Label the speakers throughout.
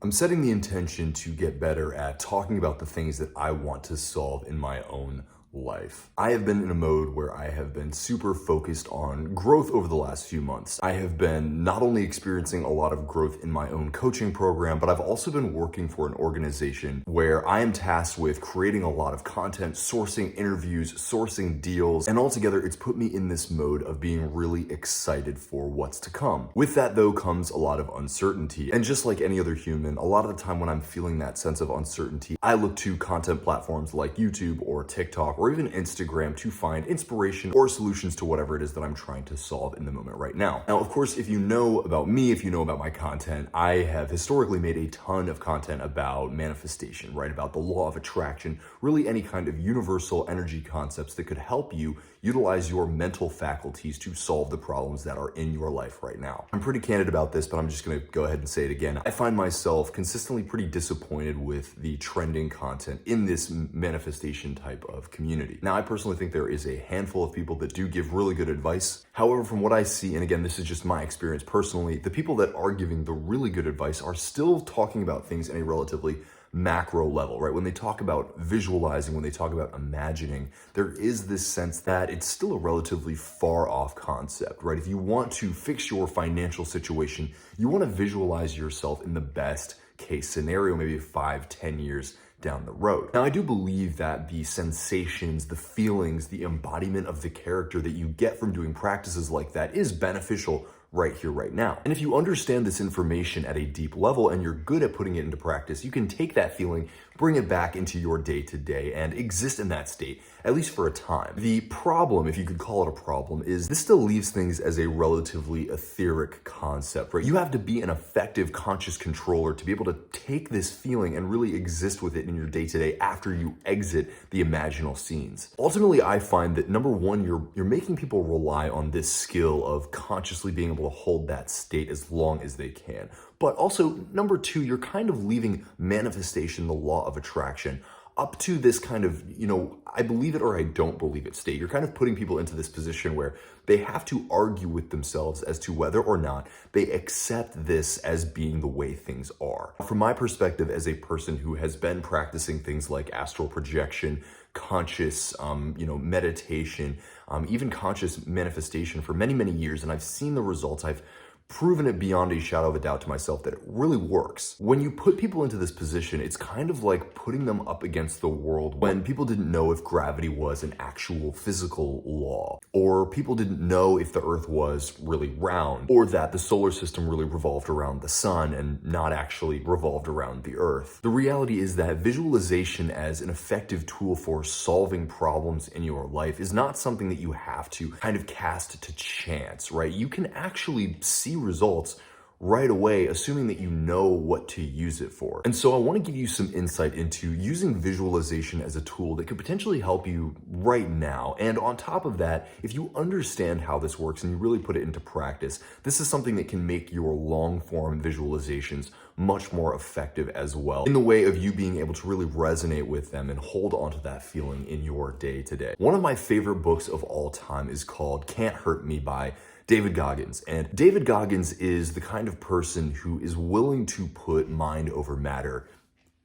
Speaker 1: I'm setting the intention to get better at talking about the things that I want to solve in my own life. I have been in a mode where I have been super focused on growth over the last few months. I have been not only experiencing a lot of growth in my own coaching program, but I've also been working for an organization where I am tasked with creating a lot of content, sourcing interviews, sourcing deals, and altogether it's put me in this mode of being really excited for what's to come. With that though comes a lot of uncertainty. And just like any other human, a lot of the time when I'm feeling that sense of uncertainty, I look to content platforms like YouTube or TikTok or even Instagram to find inspiration or solutions to whatever it is that I'm trying to solve in the moment right now. Now, of course, if you know about me, if you know about my content, I have historically made a ton of content about manifestation, right? About the law of attraction, really any kind of universal energy concepts that could help you utilize your mental faculties to solve the problems that are in your life right now. I'm pretty candid about this, but I'm just gonna go ahead and say it again. I find myself consistently pretty disappointed with the trending content in this manifestation type of community. Now, I personally think there is a handful of people that do give really good advice. However, from what I see, and again, this is just my experience personally, the people that are giving the really good advice are still talking about things in a relatively macro level, right? When they talk about visualizing, when they talk about imagining, there is this sense that it's still a relatively far off concept, right? If you want to fix your financial situation, you want to visualize yourself in the best case scenario, maybe 5-10 years down the road. Now, I do believe that the sensations, the feelings, the embodiment of the character that you get from doing practices like that is beneficial right here, right now. And if you understand this information at a deep level and you're good at putting it into practice, you can take that feeling, bring it back into your day-to-day and exist in that state, at least for a time. The problem, if you could call it a problem, is this still leaves things as a relatively etheric concept, right? You have to be an effective conscious controller to be able to take this feeling and really exist with it in your day-to-day after you exit the imaginal scenes. Ultimately, I find that number one, you're making people rely on this skill of consciously being able to hold that state as long as they can. But also, number two, you're kind of leaving manifestation, the law of attraction, up to this kind of, I believe it or I don't believe it state. You're kind of putting people into this position where they have to argue with themselves as to whether or not they accept this as being the way things are. From my perspective, as a person who has been practicing things like astral projection, conscious, meditation, even conscious manifestation for many, many years, and I've seen the results. I've proven it beyond a shadow of a doubt to myself that it really works. When you put people into this position, it's kind of like putting them up against the world when people didn't know if gravity was an actual physical law, or people didn't know if the earth was really round, or that the solar system really revolved around the sun and not actually revolved around the earth. The reality is that visualization as an effective tool for solving problems in your life is not something that you have to kind of cast to chance, right? You can actually see results right away, assuming that you know what to use it for. And so I want to give you some insight into using visualization as a tool that could potentially help you right now. And on top of that, if you understand how this works and you really put it into practice, this is something that can make your long form visualizations much more effective as well, in the way of you being able to really resonate with them and hold onto that feeling in your day to day. One of my favorite books of all time is called Can't Hurt Me by David Goggins. And David Goggins is the kind of person who is willing to put mind over matter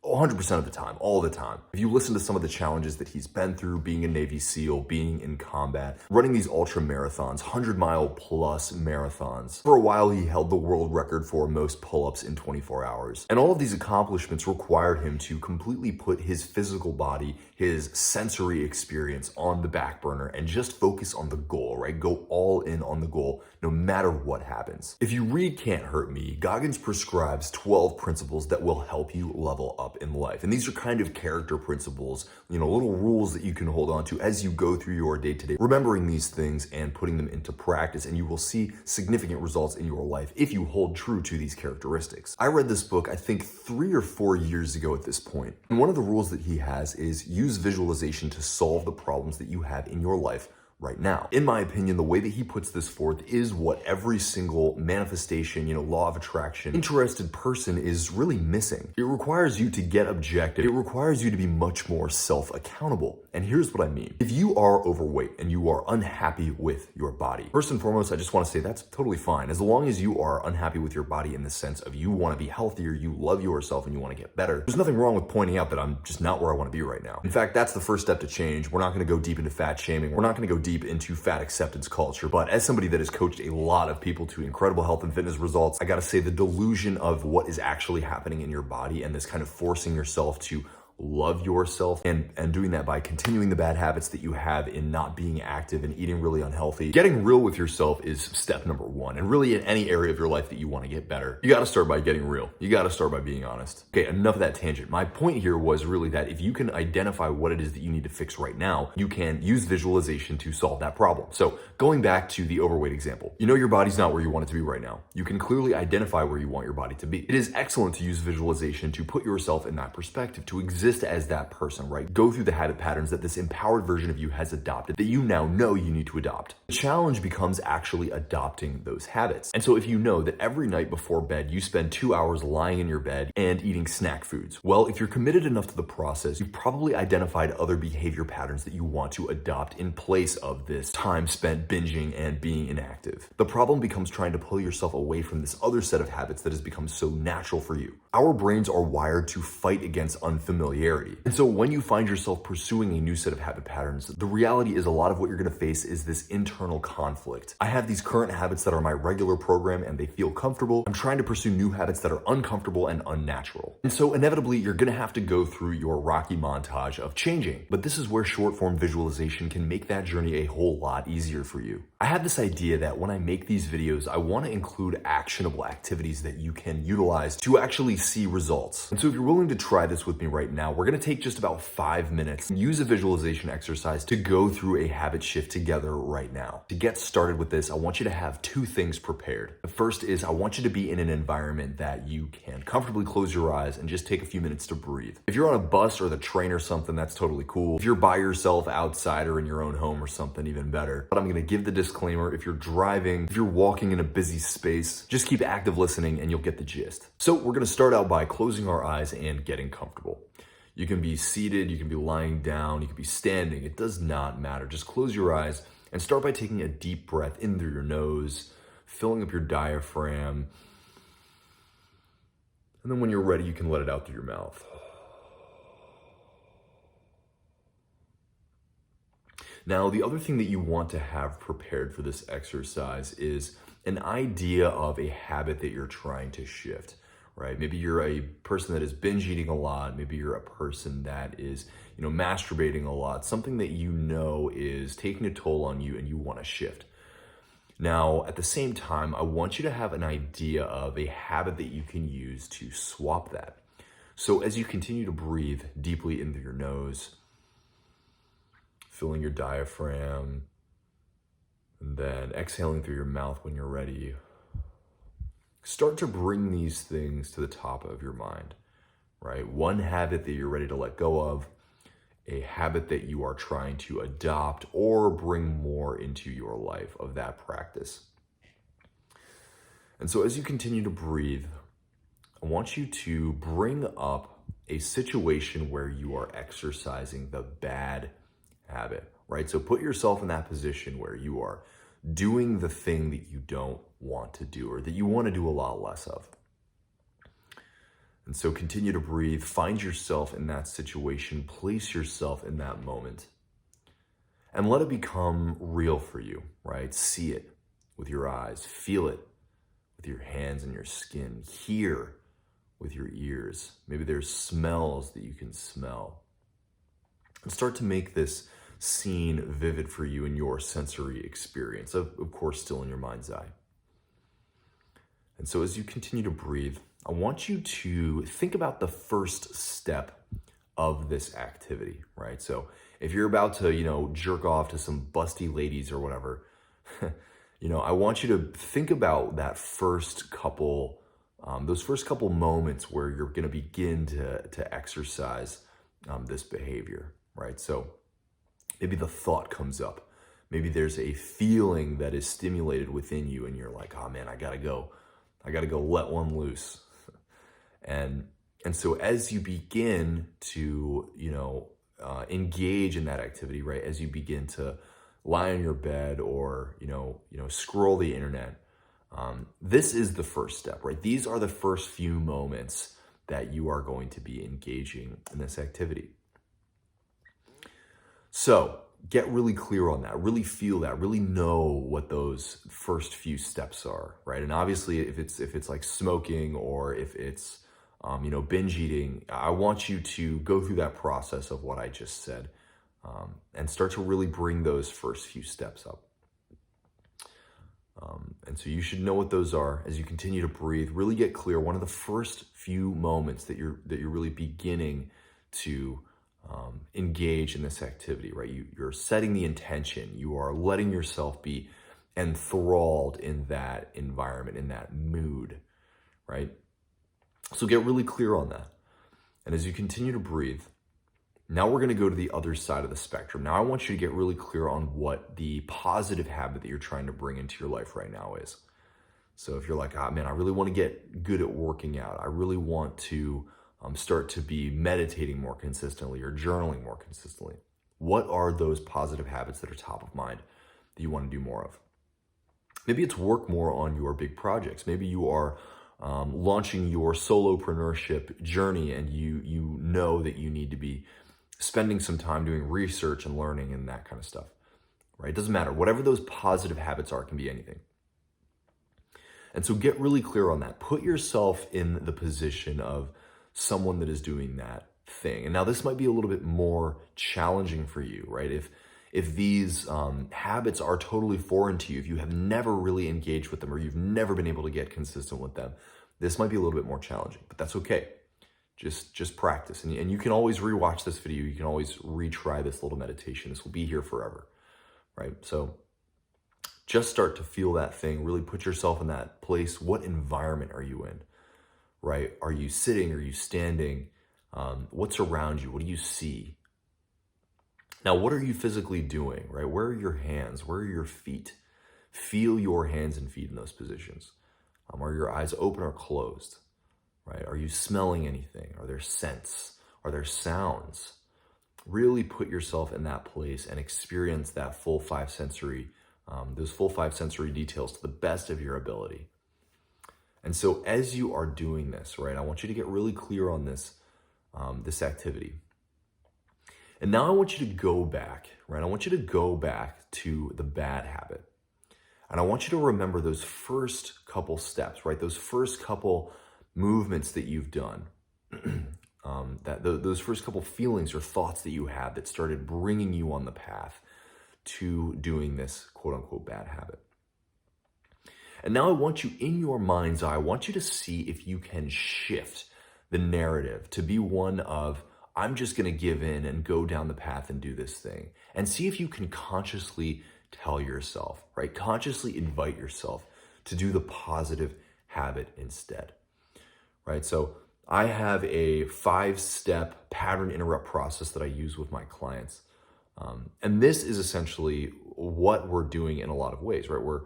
Speaker 1: 100% of the time, all the time. If you listen to some of the challenges that he's been through, being a Navy SEAL, being in combat, running these ultra marathons, 100-mile plus marathons. For a while, he held the world record for most pull-ups in 24 hours. And all of these accomplishments required him to completely put his physical body, his sensory experience on the back burner and just focus on the goal, right? Go all in on the goal, no matter what happens. If you read Can't Hurt Me, Goggins prescribes 12 principles that will help you level up in life. And these are kind of character principles, little rules that you can hold on to as you go through your day-to-day, remembering these things and putting them into practice, and you will see significant results in your life if you hold true to these characteristics. I read this book, I think 3 or 4 years ago at this point. And one of the rules that he has is use visualization to solve the problems that you have in your life right now. In my opinion, the way that he puts this forth is what every single manifestation, law of attraction, interested person is really missing. It requires you to get objective. It requires you to be much more self-accountable. And here's what I mean. If you are overweight and you are unhappy with your body, first and foremost, I just want to say that's totally fine. As long as you are unhappy with your body in the sense of you want to be healthier, you love yourself, and you want to get better, there's nothing wrong with pointing out that I'm just not where I want to be right now. In fact, that's the first step to change. We're not going to go deep into fat shaming. We're not going to go deep into fat acceptance culture. But as somebody that has coached a lot of people to incredible health and fitness results, I got to say the delusion of what is actually happening in your body and this kind of forcing yourself to love yourself and doing that by continuing the bad habits that you have in not being active and eating really unhealthy. Getting real with yourself is step number one. And really in any area of your life that you want to get better, you got to start by getting real. You got to start by being honest. Okay, enough of that tangent. My point here was really that if you can identify what it is that you need to fix right now, you can use visualization to solve that problem. So going back to the overweight example, your body's not where you want it to be right now. You can clearly identify where you want your body to be. It is excellent to use visualization to put yourself in that perspective, to exist as that person, right? Go through the habit patterns that this empowered version of you has adopted that you now know you need to adopt. The challenge becomes actually adopting those habits. And so if you know that every night before bed, you spend 2 hours lying in your bed and eating snack foods, well, if you're committed enough to the process, you've probably identified other behavior patterns that you want to adopt in place of this time spent binging and being inactive. The problem becomes trying to pull yourself away from this other set of habits that has become so natural for you. Our brains are wired to fight against unfamiliarity. And so when you find yourself pursuing a new set of habit patterns, the reality is a lot of what you're going to face is this internal conflict. I have these current habits that are my regular program and they feel comfortable. I'm trying to pursue new habits that are uncomfortable and unnatural. And so inevitably, you're going to have to go through your rocky montage of changing. But this is where short form visualization can make that journey a whole lot easier for you. I have this idea that when I make these videos, I want to include actionable activities that you can utilize to actually see results. And so if you're willing to try this with me right now, we're going to take just about 5 minutes, use a visualization exercise to go through a habit shift together right now. To get started with this, I want you to have 2 things prepared. The first is I want you to be in an environment that you can comfortably close your eyes and just take a few minutes to breathe. If you're on a bus or the train or something, that's totally cool. If you're by yourself outside or in your own home or something, even better. But I'm going to give the disclaimer, if you're driving, if you're walking in a busy space, just keep active listening and you'll get the gist. So we're going to start out by closing our eyes and getting comfortable. You can be seated, you can be lying down, you can be standing. It does not matter. Just close your eyes and start by taking a deep breath in through your nose, filling up your diaphragm. And then when you're ready, you can let it out through your mouth. Now, the other thing that you want to have prepared for this exercise is an idea of a habit that you're trying to shift. Right? Maybe you're a person that is binge eating a lot. Maybe you're a person that is, masturbating a lot. Something that is taking a toll on you and you want to shift. Now, at the same time, I want you to have an idea of a habit that you can use to swap that. So as you continue to breathe deeply into your nose, filling your diaphragm, and then exhaling through your mouth when you're ready, start to bring these things to the top of your mind, right? One habit that you're ready to let go of, a habit that you are trying to adopt or bring more into your life of that practice. And so as you continue to breathe, I want you to bring up a situation where you are exercising the bad habit, right? So put yourself in that position where you are doing the thing that you don't want to do or that you want to do a lot less of. And so continue to breathe, find yourself in that situation, place yourself in that moment, and let it become real for you, right? See it with your eyes, feel it with your hands and your skin, hear with your ears. Maybe there's smells that you can smell. And start to make this scene vivid for you in your sensory experience, of course, still in your mind's eye. And so as you continue to breathe, I want you to think about the first step of this activity, right? So if you're about to, jerk off to some busty ladies or whatever, I want you to think about that first couple, those first couple moments where you're going to begin to exercise this behavior, right? So maybe the thought comes up. Maybe there's a feeling that is stimulated within you and you're like, oh man, I gotta go let one loose. And so as you begin to, engage in that activity, right? As you begin to lie on your bed or, scroll the internet, this is the first step, right? These are the first few moments that you are going to be engaging in this activity. So get really clear on that, really feel that, really know what those first few steps are, right? And obviously if it's like smoking or if it's, binge eating, I want you to go through that process of what I just said, and start to really bring those first few steps up. And so you should know what those are as you continue to breathe. Really get clear. One of the first few moments that you're really beginning to engage in this activity, right? You're setting the intention. You are letting yourself be enthralled in that environment, in that mood, right? So get really clear on that. And as you continue to breathe, now we're going to go to the other side of the spectrum. Now I want you to get really clear on what the positive habit that you're trying to bring into your life right now is. So if you're like, man, I really want to get good at working out. I really want to start to be meditating more consistently or journaling more consistently. What are those positive habits that are top of mind that you want to do more of? Maybe it's work more on your big projects. Maybe you are launching your solopreneurship journey and you know that you need to be spending some time doing research and learning and that kind of stuff, right? It doesn't matter. Whatever those positive habits are, it can be anything. And so get really clear on that. Put yourself in the position of someone that is doing that thing. And now this might be a little bit more challenging for you, right? If these habits are totally foreign to you, if you have never really engaged with them or you've never been able to get consistent with them, this might be a little bit more challenging, but that's okay. Just practice. And you can always rewatch this video. You can always retry this little meditation. This will be here forever, right? So just start to feel that thing. Really put yourself in that place. What environment are you in, right? Are you sitting? Are you standing? What's around you? What do you see? Now, what are you physically doing, right? Where are your hands? Where are your feet? Feel your hands and feet in those positions. Are your eyes open or closed, right? Are you smelling anything? Are there scents? Are there sounds? Really put yourself in that place and experience that full those full five sensory details to the best of your ability. And so as you are doing this, right, I want you to get really clear on this, this activity. And now I want you to go back, right? I want you to go back to the bad habit. And I want you to remember those first couple steps, right? Those first couple movements that you've done, those first couple feelings or thoughts that you had that started bringing you on the path to doing this quote unquote bad habit. And now I want you, in your mind's eye, I want you to see if you can shift the narrative to be one of, I'm just going to give in and go down the path and do this thing. And see if you can consciously tell yourself, right? Consciously invite yourself to do the positive habit instead, right? So I have a 5-step pattern interrupt process that I use with my clients. And this is essentially what we're doing in a lot of ways, right? We're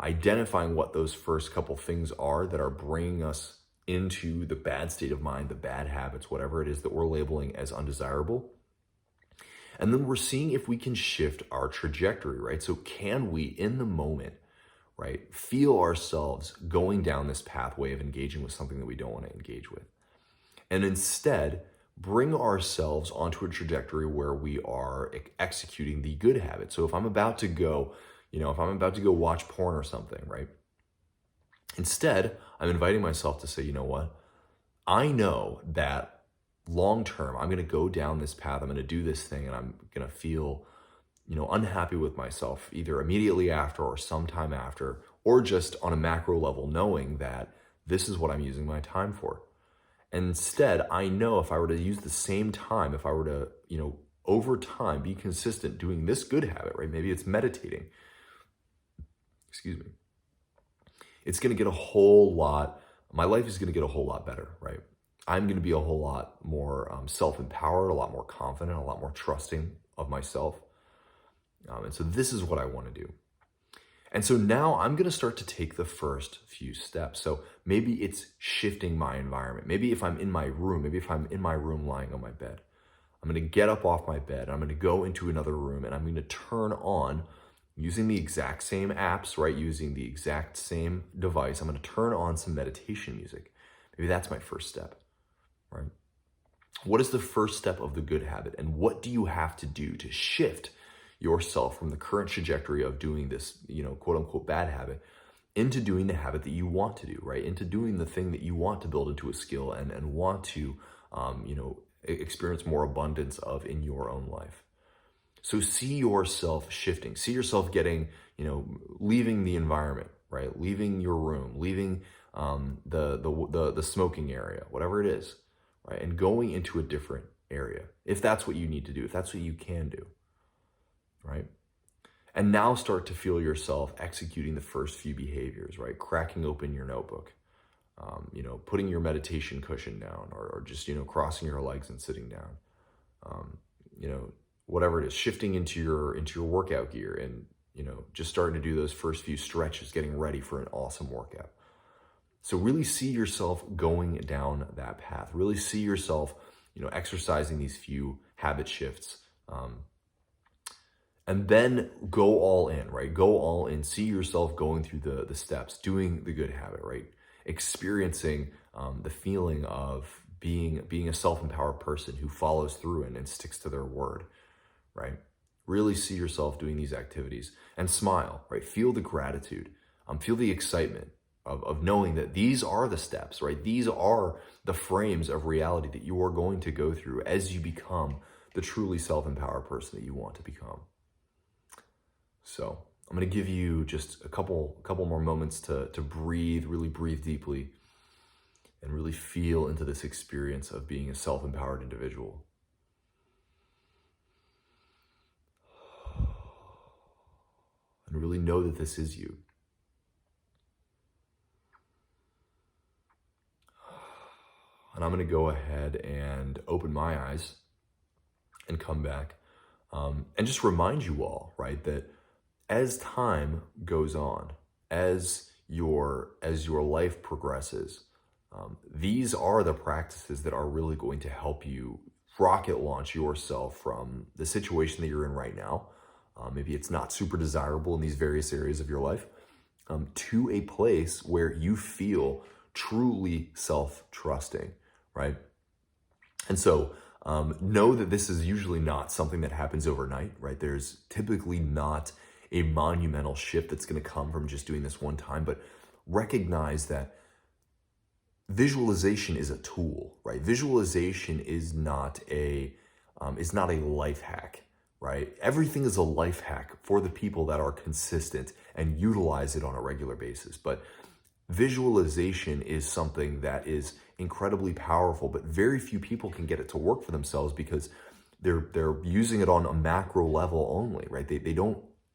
Speaker 1: identifying what those first couple things are that are bringing us into the bad state of mind, the bad habits, whatever it is that we're labeling as undesirable. And then we're seeing if we can shift our trajectory, right? So can we, in the moment, right, feel ourselves going down this pathway of engaging with something that we don't want to engage with? And instead, bring ourselves onto a trajectory where we are executing the good habit. So if I'm about to go, watch porn or something, right? Instead, I'm inviting myself to say, you know what? I know that long term, I'm going to go down this path. I'm going to do this thing and I'm going to feel, unhappy with myself either immediately after or sometime after, or just on a macro level, knowing that this is what I'm using my time for. Instead, I know if I were to use the same time, if I were to, over time, be consistent doing this good habit, right? Maybe it's meditating. Excuse me. It's going to get my life is going to get a whole lot better, right? I'm going to be a whole lot more self-empowered, a lot more confident, a lot more trusting of myself. And so this is what I want to do. And so now I'm going to start to take the first few steps. So maybe it's shifting my environment. Maybe if I'm in my room, lying on my bed, I'm going to get up off my bed. I'm going to go into another room and I'm going to turn on, using the exact same apps, right? Using the exact same device. I'm going to turn on some meditation music. Maybe that's my first step, right? What is the first step of the good habit? And what do you have to do to shift yourself from the current trajectory of doing this, quote unquote bad habit into doing the habit that you want to do, right? Into doing the thing that you want to build into a skill and want to, experience more abundance of in your own life. So see yourself shifting, see yourself getting, leaving the environment, right? Leaving your room, leaving the smoking area, whatever it is, right? And going into a different area, if that's what you need to do, if that's what you can do, right? And now start to feel yourself executing the first few behaviors, right? Cracking open your notebook, putting your meditation cushion down, or just, crossing your legs and sitting down, whatever it is, shifting into your workout gear and, just starting to do those first few stretches, getting ready for an awesome workout. So really see yourself going down that path. Really see yourself, exercising these few habit shifts. And then go all in, right? Go all in. See yourself going through the steps, doing the good habit, right? Experiencing the feeling of being a self-empowered person who follows through and sticks to their word, right? Really see yourself doing these activities and smile, right? Feel the gratitude, feel the excitement of knowing that these are the steps, right? These are the frames of reality that you are going to go through as you become the truly self-empowered person that you want to become. So I'm going to give you just a couple more moments to breathe, really breathe deeply, and really feel into this experience of being a self-empowered individual. And really know that this is you. And I'm going to go ahead and open my eyes and come back and just remind you all, right, that as time goes on, as your life progresses, these are the practices that are really going to help you rocket launch yourself from the situation that you're in right now. Maybe it's not super desirable in these various areas of your life, to a place where you feel truly self-trusting, right? And so know that this is usually not something that happens overnight, right? There's typically not a monumental shift that's going to come from just doing this one time, but recognize that visualization is a tool, right? Visualization is not a life hack, right? Everything is a life hack for the people that are consistent and utilize it on a regular basis. But visualization is something that is incredibly powerful, but very few people can get it to work for themselves because they're using it on a macro level only, right?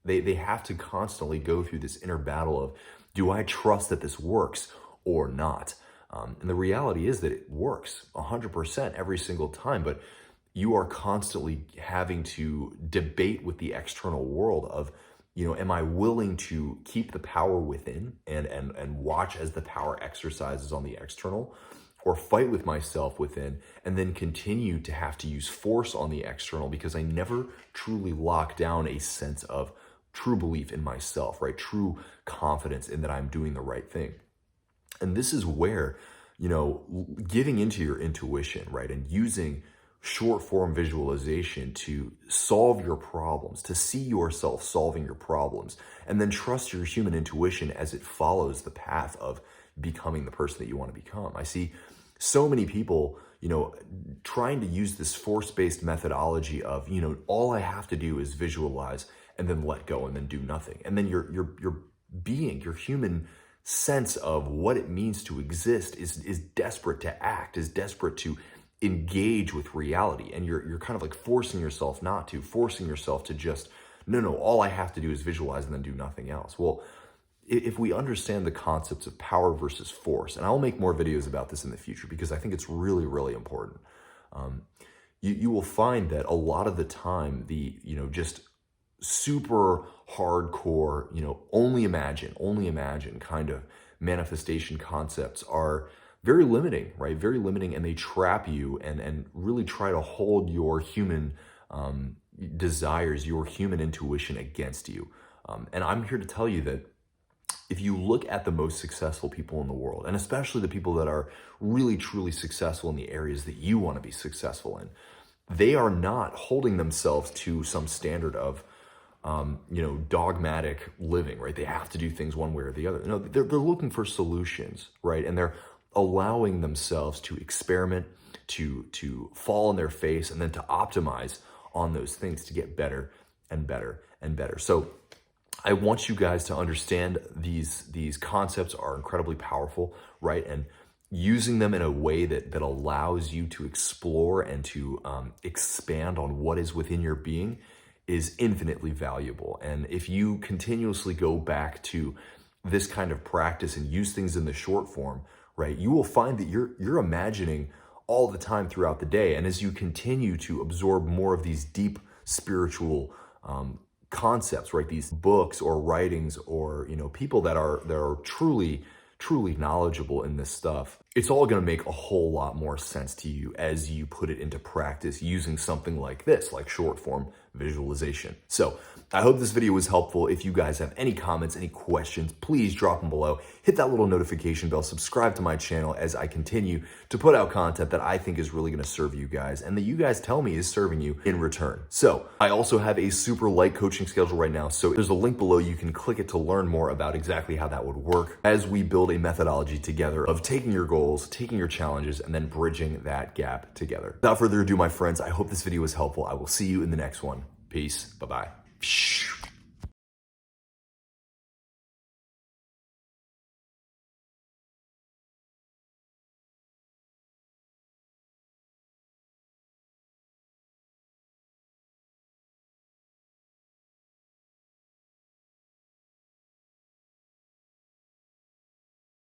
Speaker 1: They have to constantly go through this inner battle of, do I trust that this works or not? And the reality is that it works 100% every single time, but you are constantly having to debate with the external world of, am I willing to keep the power within and watch as the power exercises on the external, or fight with myself within and then continue to have to use force on the external because I never truly lock down a sense of true belief in myself, right? True confidence in that I'm doing the right thing. And this is where, giving into your intuition, right? And using short form visualization to solve your problems, to see yourself solving your problems, and then trust your human intuition as it follows the path of becoming the person that you want to become. I see so many people, trying to use this force-based methodology of, all I have to do is visualize and then let go and then do nothing. And then your human sense of what it means to exist is desperate to act, is desperate to engage with reality. And you're kind of like forcing yourself to just, no, all I have to do is visualize and then do nothing else. Well, if we understand the concepts of power versus force, and I'll make more videos about this in the future because I think it's really, really important. You will find that a lot of the time, just super hardcore, only imagine kind of manifestation concepts are very limiting, right? Very limiting, and they trap you and really try to hold your human desires, your human intuition against you. And I'm here to tell you that if you look at the most successful people in the world, and especially the people that are really, truly successful in the areas that you want to be successful in, they are not holding themselves to some standard of, dogmatic living, right? They have to do things one way or the other. No, they're looking for solutions, right? And they're allowing themselves to experiment, to fall on their face, and then to optimize on those things to get better and better and better. So I want you guys to understand these concepts are incredibly powerful, right? And using them in a way that allows you to explore and to expand on what is within your being is infinitely valuable. And if you continuously go back to this kind of practice and use things in the short form, right, you will find that you're imagining all the time throughout the day. And as you continue to absorb more of these deep spiritual concepts, right, these books or writings or people that are truly knowledgeable in this stuff, it's all going to make a whole lot more sense to you as you put it into practice using something like this, like short form visualization. So I hope this video was helpful. If you guys have any comments, any questions, please drop them below. Hit that little notification bell, subscribe to my channel as I continue to put out content that I think is really going to serve you guys and that you guys tell me is serving you in return. So I also have a super light coaching schedule right now. So there's a link below. You can click it to learn more about exactly how that would work as we build a methodology together of taking your goals, taking your challenges, and then bridging that gap together. Without further ado, my friends, I hope this video was helpful. I will see you in the next one. Peace. Bye-bye.